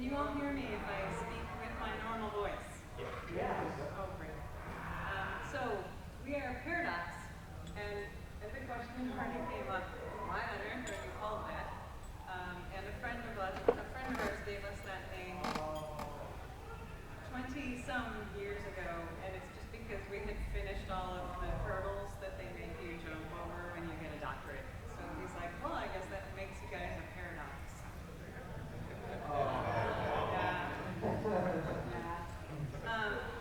Can you all hear me if I speak with my normal voice? Yeah. Oh, great. So, we are Paradox, and the question already came up, why on earth are you called that? And a friend of ours gave us that name 20-some years ago, and it's just because we had finished all of the hurdles that they make you jump over when you get a doctorate. So he's like, well, I guess that makes you guys a paradox.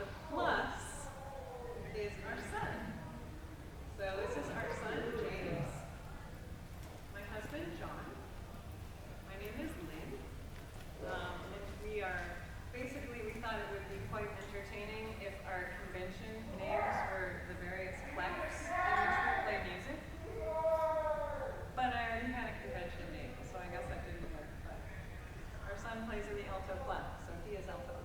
The plus is our son. So this is our son, James. My husband, John. My name is Lynn. And we thought it would be quite entertaining if our convention names were the various clefs in which we play music. But I already had a convention name, so I guess that didn't work. But our son plays in the alto clef, so he is alto.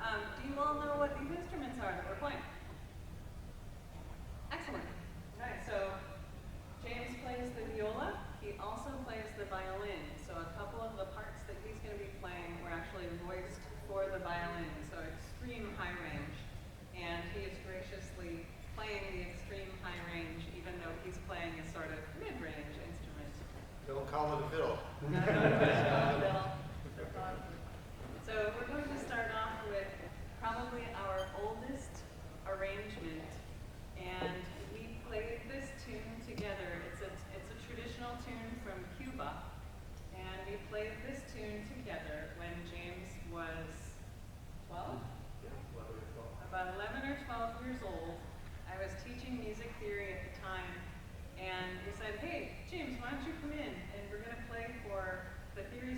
Do you all know what these instruments are that we're playing? Excellent. Okay, so James plays the viola. He also plays the violin. So a couple of the parts that he's going to be playing were actually voiced for the violin, so extreme high range. And he is graciously playing the extreme high range, even though he's playing a sort of mid-range instrument. Don't call it a fiddle. No, fiddle. So we're going to start off with probably our oldest arrangement, and we played this tune together. It's a traditional tune from Cuba, and we played this tune together when James was 12? About 11 or 12 years old. I was teaching music theory at the time, and he said, hey, James, why don't you come in, and we're going to play for the theory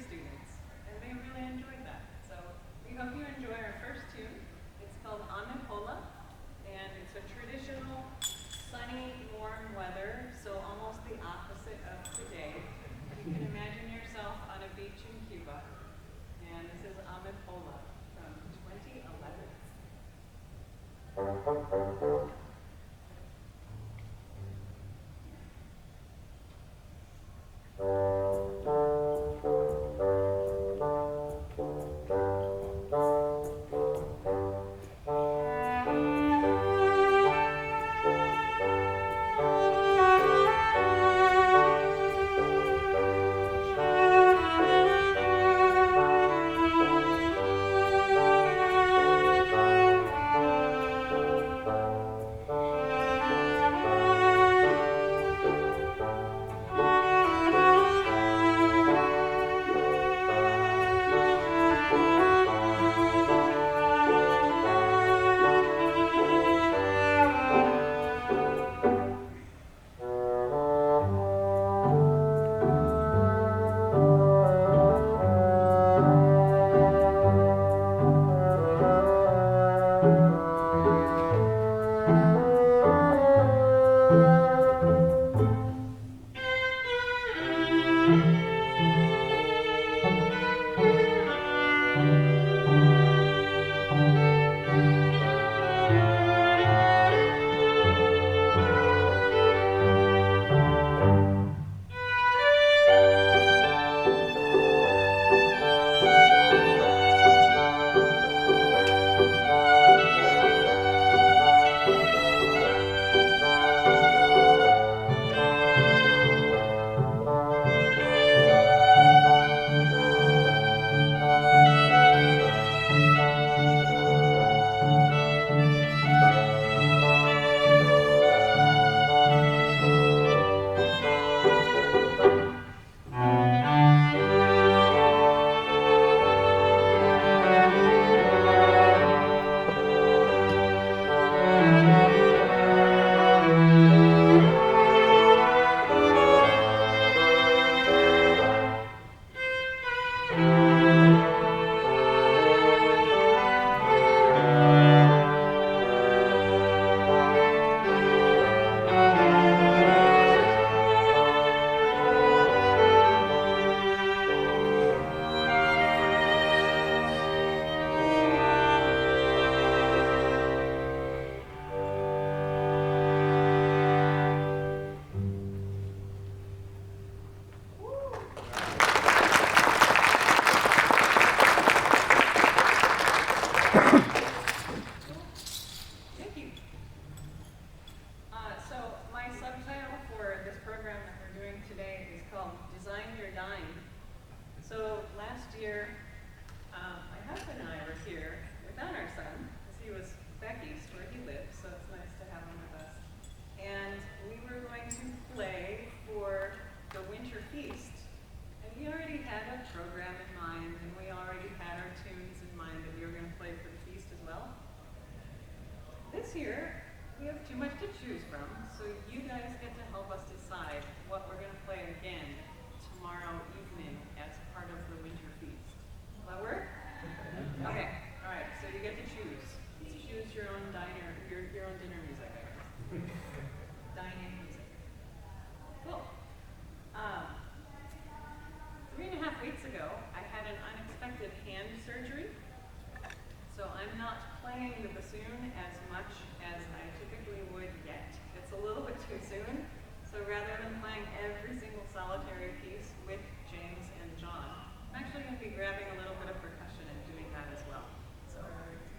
playing the bassoon as much as I typically would yet. It's a little bit too soon, so rather than playing every single solitary piece with James and John, I'm actually going to be grabbing a little bit of percussion and doing that as well. So,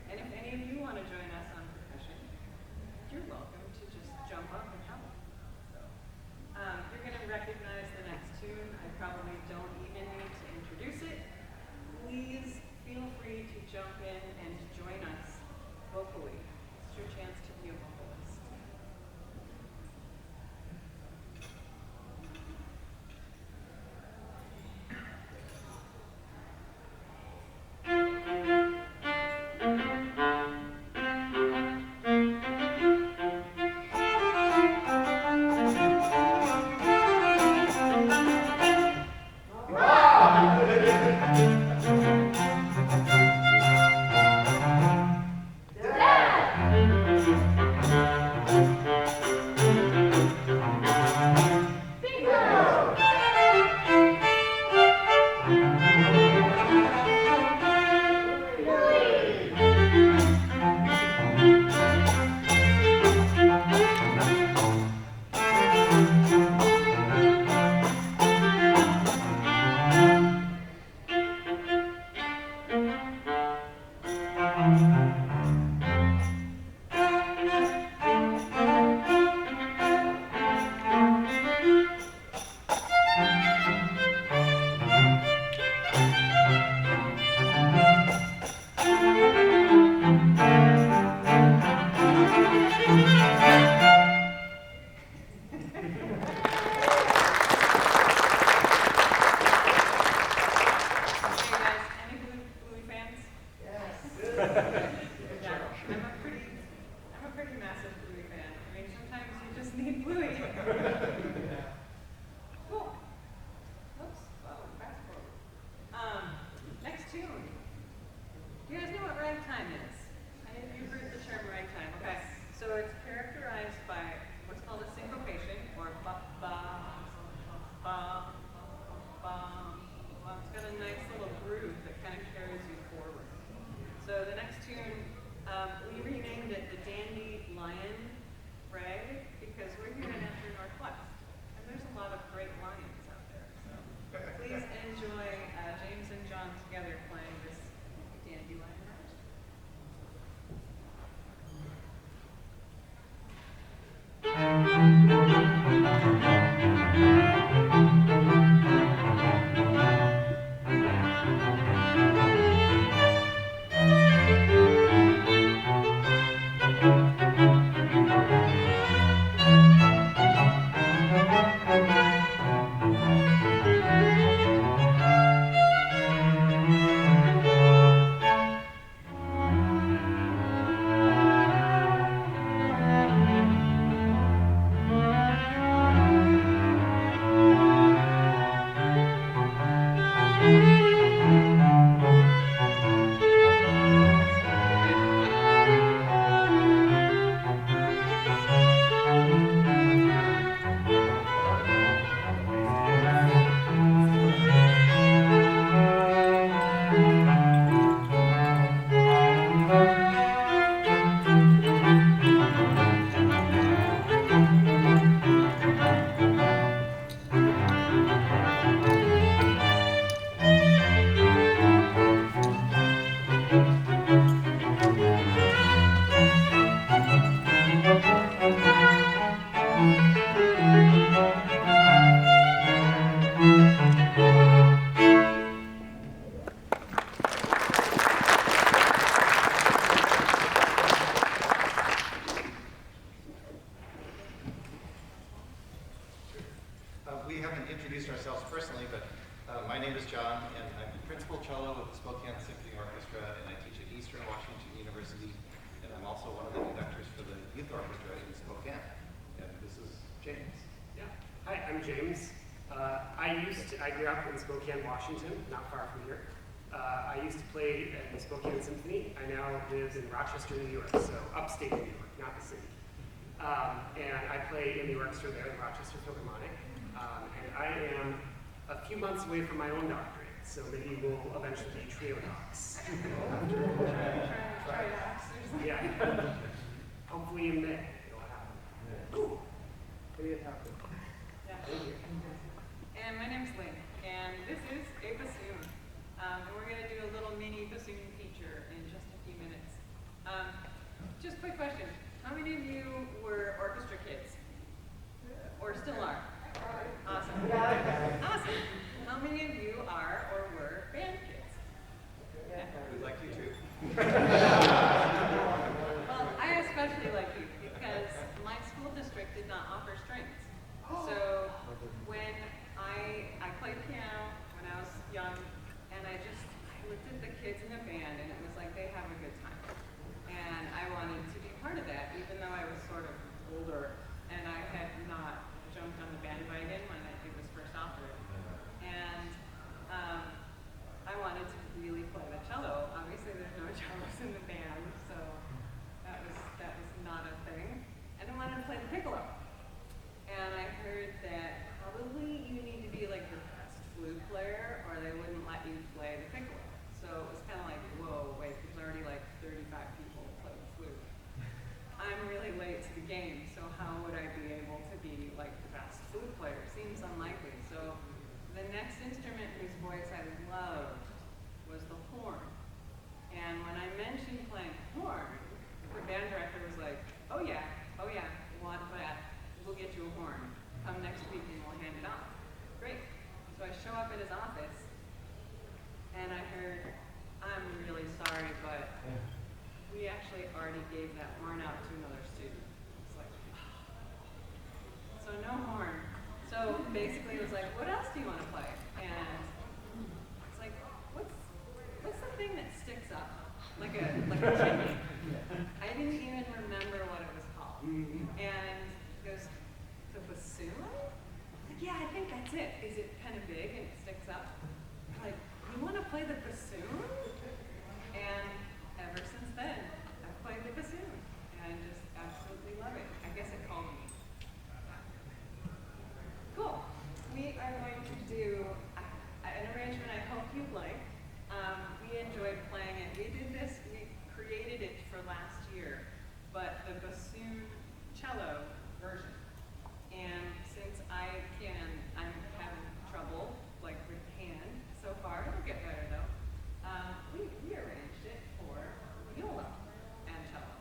and if any of you want to join us on percussion, you're welcome to just jump up and help. So, you're going to recognize the next tune. I probably don't even need to introduce it. Please feel free to jump in and join us vocally. It's your chance to be a vocalist. We renamed it the Dandelion Rag because we're here in AnthroNW, and there's a lot of great lions out there. So please enjoy James and John together playing this Dandelion Rag. We haven't introduced ourselves personally, but my name is John, and I'm principal cello with the Spokane Symphony Orchestra, and I teach at Eastern Washington University, and I'm also one of the conductors for the youth orchestra in Spokane. And this is James. Yeah. Hi, I'm James. I grew up in Spokane, Washington, not far from here. I used to play at the Spokane Symphony. I now live in Rochester, New York, so upstate New York, not the city. And I play in the orchestra there, the Rochester Philharmonic. And I am a few months away from my own doctorate, so maybe we'll eventually be trio docs. Try docs. Yeah. Hopefully in May it'll happen. Cool. Maybe it happened. Yeah. Thank you. And my name's Lynn, and this is a bassoon. And we're going to do a little mini bassoon feature in just a few minutes. Just quick question. How many of you were orchestra kids? Or still are? Awesome. Awesome. How many of you are or were band kids? Yeah. We'd like you to. Well, I especially like you because my school district did not offer strings. So when I played piano when I was young, and I looked at the kids in the band, and it was like they have a good time. And I wanted to be part of that, even though I was sort of older, and I had not jumped on the bandwagon when it was first offered. And I wanted to really play the cello. Obviously, there's no cellos in the band, so that was not a thing. And I wanted to play the piccolo. And I heard that probably you need to be like the best flute player, or they wouldn't let you play the piccolo. So it was kind of like, whoa, wait, there's already like 35 people play the flute. I'm really late to the game, so how would I be able to be like the best flute player? Seems unlikely. So the next instrument whose voice I loved was the horn. And when I mentioned playing horn, the band director was like, oh yeah, want that. We'll get you a horn. Come next week and we'll hand it off. Great. So I show up at his office, and I heard, I'm really sorry, but we actually already gave that horn out to another student. It's like, so no horn. So basically it was like, what else do you want to play? And it's like, what's the thing that sticks up? Like a chimney. I didn't even remember what it was called. And he goes, the bassoon? Like, yeah, I think that's it. Is it kind of big and it sticks up? I'm like, you want to play the bassoon? And ever since then, I've played the bassoon. And I just absolutely love it. I guess it called me. Cool. We are going to do an arrangement I hope you like. We enjoyed playing it. We created it for last year, but the bassoon cello version. And since I'm having trouble like with hand so far, it'll get better though. We rearranged it for viola and cello.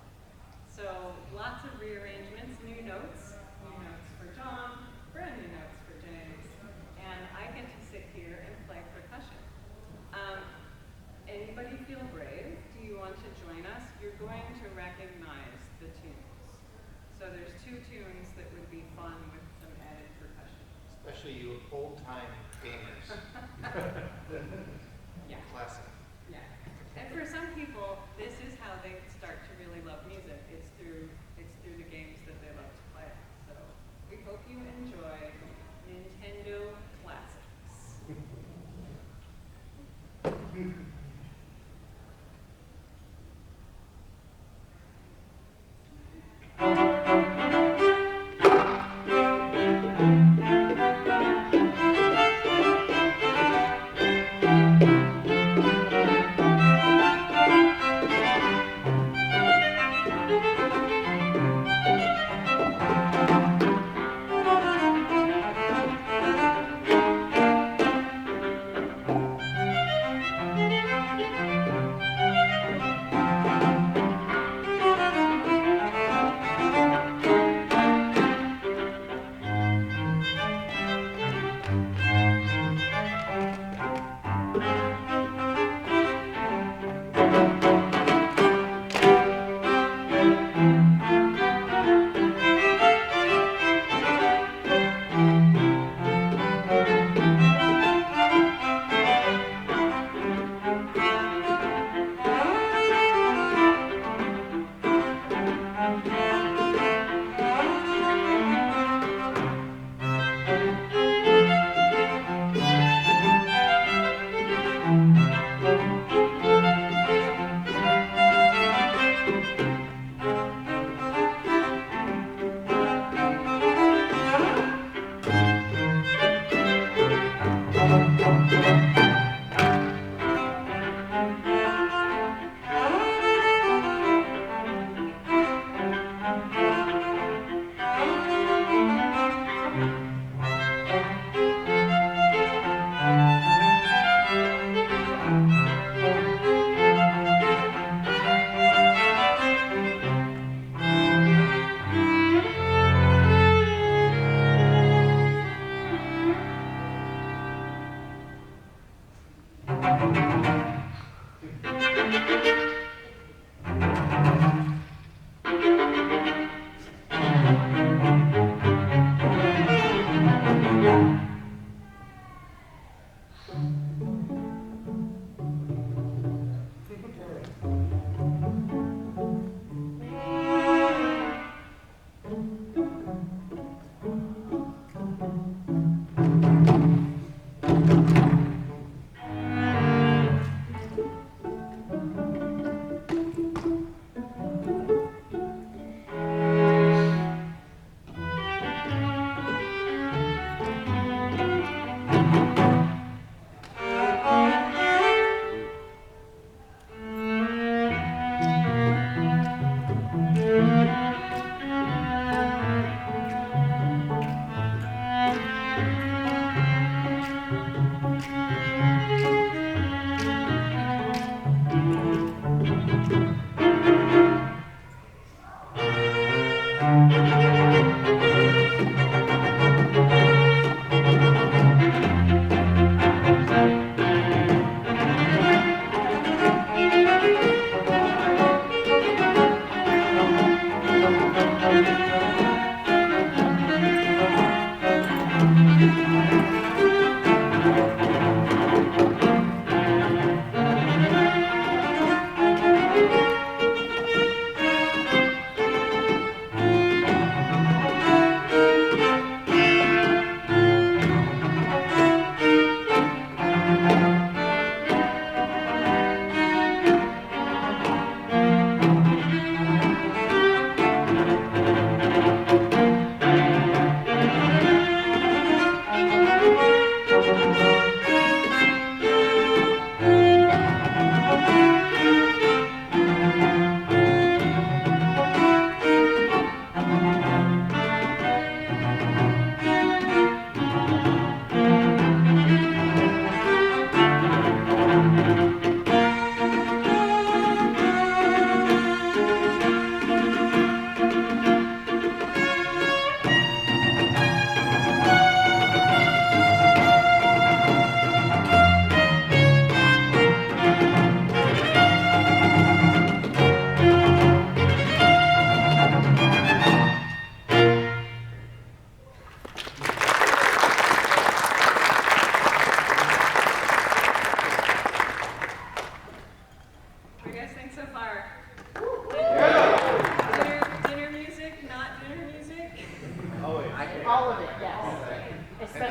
So lots of rearrangements, new notes for John, brand new notes for James, and I get to sit here and play percussion. Anybody feel brave? Do you want to join us? You're going to recognize the tunes. So there's two tunes that would be fun with some added percussion. Especially you old-time gamers. Yeah. Classic. Yeah. And for some people, this is how they start to really love music. It's through the games that they love to play. So we hope you enjoy Nintendo classics.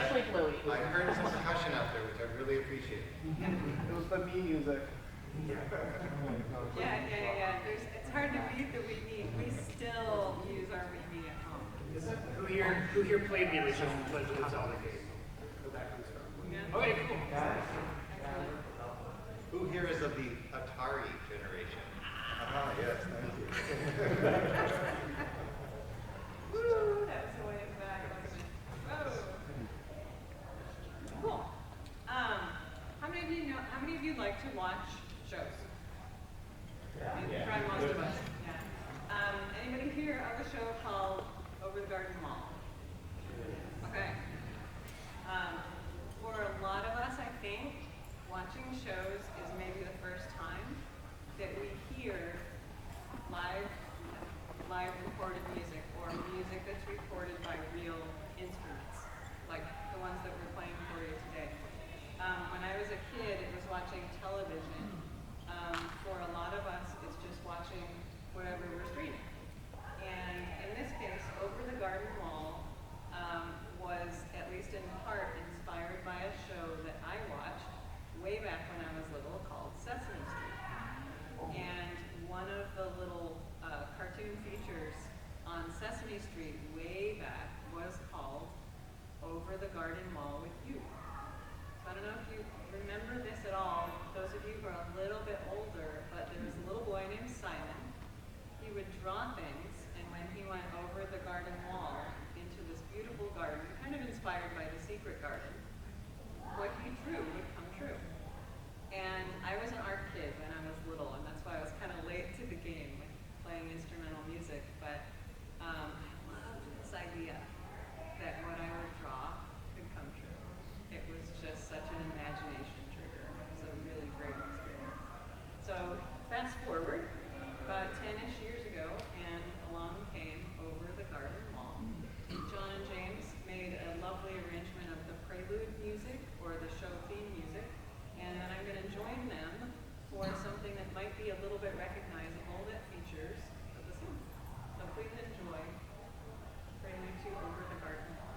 especially Bluey. I heard some percussion out there, which I really appreciate. It was the me music. Yeah. It's hard to beat the we need. We still use our we need at home. Who here played the original Legend of Zelda game? Where that comes from? Yeah. Okay, cool. Excellent. Who here is of the Atari generation? Ah, yes, thank you. Woo! That was the way back, wasn't it? Oh. Cool. How many of you like to watch shows? Yeah. Probably most of us. Yeah. Anybody hear of a show called Over the Garden Wall? Okay. For a lot of us, I think, watching shows is maybe the first time that we hear live recorded music, or music that's recorded by real instruments, like the ones that we're playing for you today. When I was a kid, it was watching television. For a lot of us, it's just watching whatever we're streaming. And in this case, Over the Garden Wall was, at least in part, inspired by a show that I watched way back when I was little called Sesame Street. And one of the little cartoon features on Sesame Street way back was called Over the Garden Wall with You. So I don't know if you remember this at all, those of you who are a little bit older, but there was a little boy named Simon. He would draw things, and when he went over the garden wall into this beautiful garden, kind of inspired by The Secret Garden, what he drew would come true. And I was an art kid when I was little, and that's why I was kind of late to the game with playing instrumental music, but I loved this idea that what I would draw could come true. It was just such an imagination trigger. It was a really great experience. So fast forward, about 10-ish years ago, and along came Over the Garden Wall. John and James made a lovely arrangement of the Prelude music, or the show theme music, and then I'm going to join them for something that might be a little bit recognizable that features the bassoon. So please enjoy Prelude to Over the Garden Wall.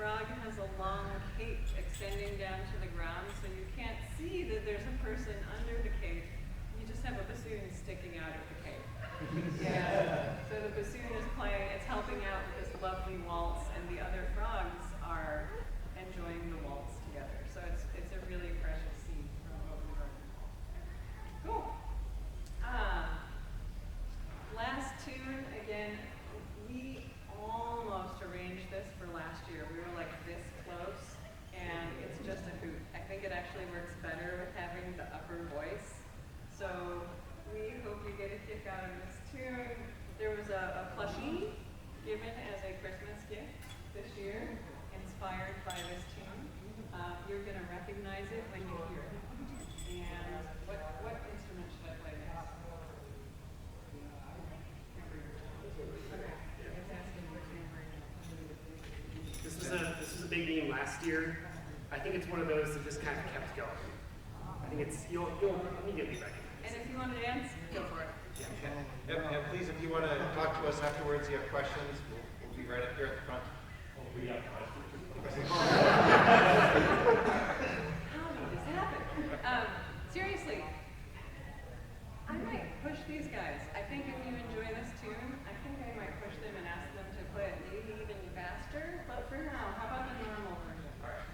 frog has a long cape extending down to the ground, so you can't see that there's a person under the cape. You just have a bassoon sticking out of the cape. Yeah. So the bassoon is playing, it's helping out with this lovely waltz, and the other frogs are enjoying the waltz together. So it's a really precious scene from over the garden wall. Cool. Last tune, again, we almost arranged this for last year. We were like this close, and it's just a hoot. I think it actually works better with having the upper voice. So we hope you get a kick out of this tune. There was a plushie given as a Christmas gift this year, inspired by this tune. You're going to recognize it when you hear it. And what instrument should I play next? This was a big game last year. I think it's one of those that just kind of kept going. I think you'll immediately recognize. And if you want to dance, go for it. And please, if you want to talk to us afterwards, you have questions, we'll be right up here at the front. How did this happen? Seriously, I might push these guys. I think if you enjoy this tune, I think I might push them and ask them to play it maybe even faster. But for now, how about the normal version? All right.